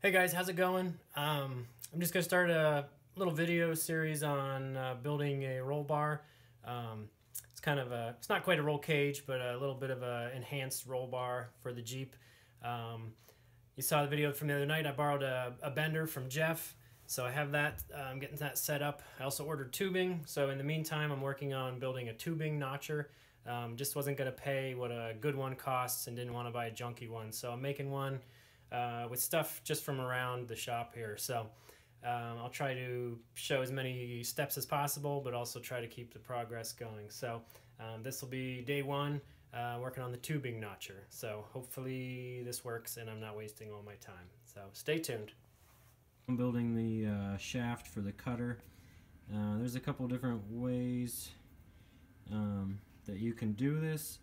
Hey guys, how's it going? I'm just gonna start a little video series on building a roll bar. It's kind of it's not quite a roll cage, but a little bit of a enhanced roll bar for the Jeep. You saw the video from the other night. I borrowed a bender from Jeff, so I have that. I'm getting that set up. I also ordered tubing, so in the meantime, I'm working on building a tubing notcher. Just wasn't gonna pay what a good one costs and didn't want to buy a junky one, so I'm making one. With stuff just from around the shop here. So I'll try to show as many steps as possible, but also try to keep the progress going. So this will be day one, working on the tubing notcher. So hopefully this works and I'm not wasting all my time. So stay tuned. I'm building the shaft for the cutter. There's a couple different ways that you can do this.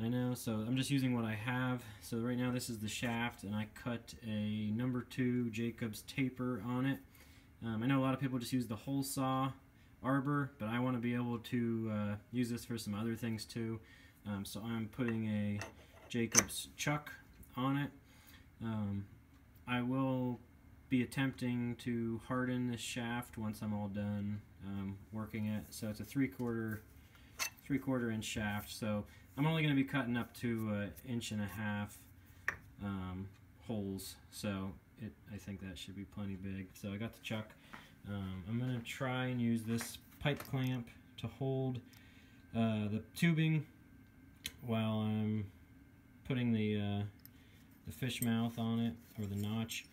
I know, so I'm just using what I have. So right now this is the shaft, and I cut a number 2 Jacobs taper on it. I know a lot of people just use the hole saw arbor, but I want to be able to use this for some other things too. So I'm putting a Jacobs chuck on it. I will be attempting to harden this shaft once I'm all done working it. So it's a 3/4 inch shaft. So I'm only going to be cutting up to 1.5 inches holes, so I think that should be plenty big. So I got the chuck. I'm going to try and use this pipe clamp to hold the tubing while I'm putting the fish mouth on it, or the notch.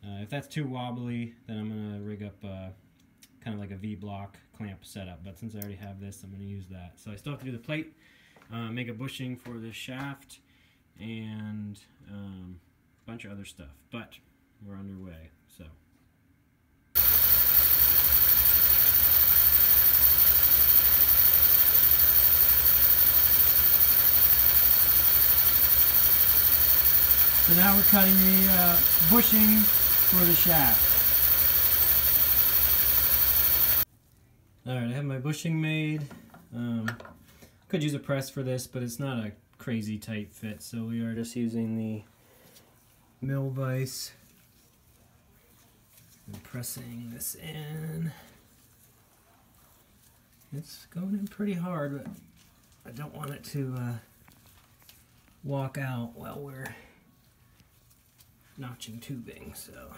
If that's too wobbly, then I'm going to rig up kind of like a V-block clamp setup, but since I already have this, I'm going to use that. So I still have to do the plate. Make a bushing for the shaft, and a bunch of other stuff, but we're underway. So now we're cutting the bushing for the shaft. Alright, I have my bushing made. Could use a press for this, but it's not a crazy tight fit, so we are just using the mill vise and pressing this in. It's going in pretty hard, but I don't want it to walk out while we're notching tubing, so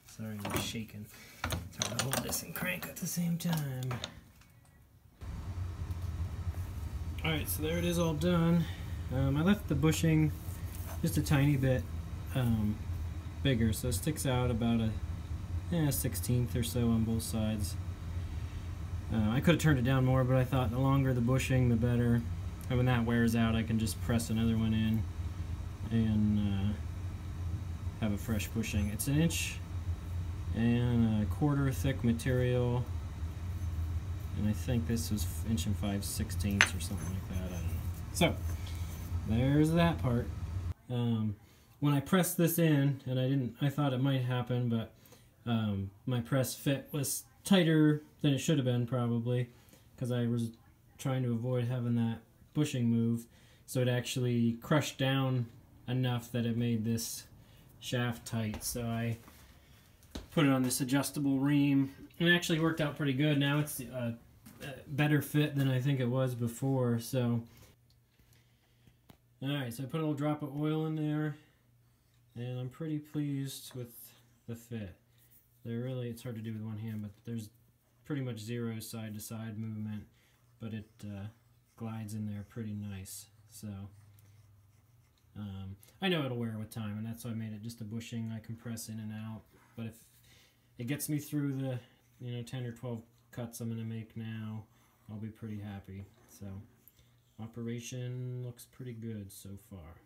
sorry, I'm shaking. It's hard to hold this and crank at the same time. Alright, so there it is, all done. I left the bushing just a tiny bit bigger, so it sticks out about a 1/16 or so on both sides. I could have turned it down more, but I thought the longer the bushing, the better. And when that wears out, I can just press another one in and have a fresh bushing. It's 1 1/4 inch thick material. And I think this was 1 5/16 or something like that. I don't know. So there's that part. When I pressed this in, and I thought it might happen, but my press fit was tighter than it should have been, probably, because I was trying to avoid having that bushing move. So it actually crushed down enough that it made this shaft tight. So I put it on this adjustable ream. It actually worked out pretty good. Now it's a better fit than I think it was before. So, alright, so I put a little drop of oil in there, and I'm pretty pleased with the fit. It's hard to do with one hand, but there's pretty much zero side to side movement, but it glides in there pretty nice. So, I know it'll wear with time, and that's why I made it just a bushing. I can press in and out, but if it gets me through the 10 or 12 cuts I'm going to make now, I'll be pretty happy. So operation looks pretty good so far.